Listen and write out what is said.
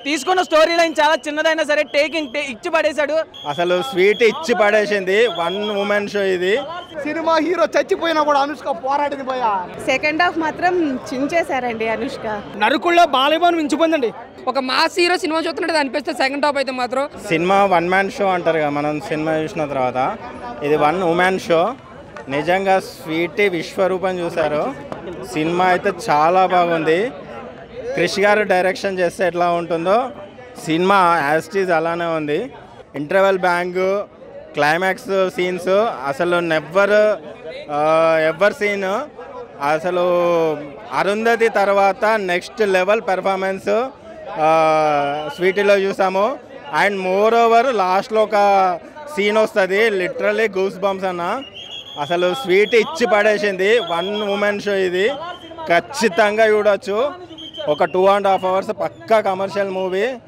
తీసుకున్న story line చాలా చిన్నదైనా సరే టేకింగ్ ఇచ్చి పడేశాడు. అసలు స్వీట్ ఇచ్చి పడేసింది. వన్ ఉమెన్ షో ఇది. సినిమా హీరో చచ్చిపోయినా కూడా అనుష్క పోరాడింది పోయా. సెకండ్ హాఫ్ మాత్రం చించేశారండి అనుష్క. నరుకుల్లో బాలయ్యబాబు మించిపోయిందండి. ఒక మాస్ హీరో సినిమా చూస్తున్నట్టు అనిపిస్తుంది. సెకండ్ హాఫ్ అయితే మాత్రం సినిమా వన్ మ్యాన్ షో అంటారు కదా మనం సినిమా చూసిన తర్వాత. ఇది వన్ ఉమెన్ షో. నిజంగా స్వీట్ విశ్వరూపం చూశారు. సినిమా అయితే చాలా బాగుంది. క్రిష్ గారు డైరెక్షన్ చేస్తే ఎట్లా ఉంటుందో సినిమా యాస్టీజ్ అలానే ఉంది. ఇంటర్వెల్ బ్యాంగ్, క్లైమాక్స్ సీన్స్ అసలు ఎవర్ సీన్. అసలు అరుంధతి తర్వాత నెక్స్ట్ లెవెల్ పెర్ఫార్మెన్స్ స్వీటీలో చూసాము. అండ్ మోర్ ఓవర్ లాస్ట్లో ఒక సీన్ వస్తుంది, లిటరల్లీ గూస్ బంప్స్ అన్న. అసలు స్వీట్ ఇచ్చి పడేసింది. వన్ ఉమెన్ షో ఇది. ఖచ్చితంగా చూడొచ్చు. ఒక 2.5 hours పక్కా కమర్షియల్ మూవీ.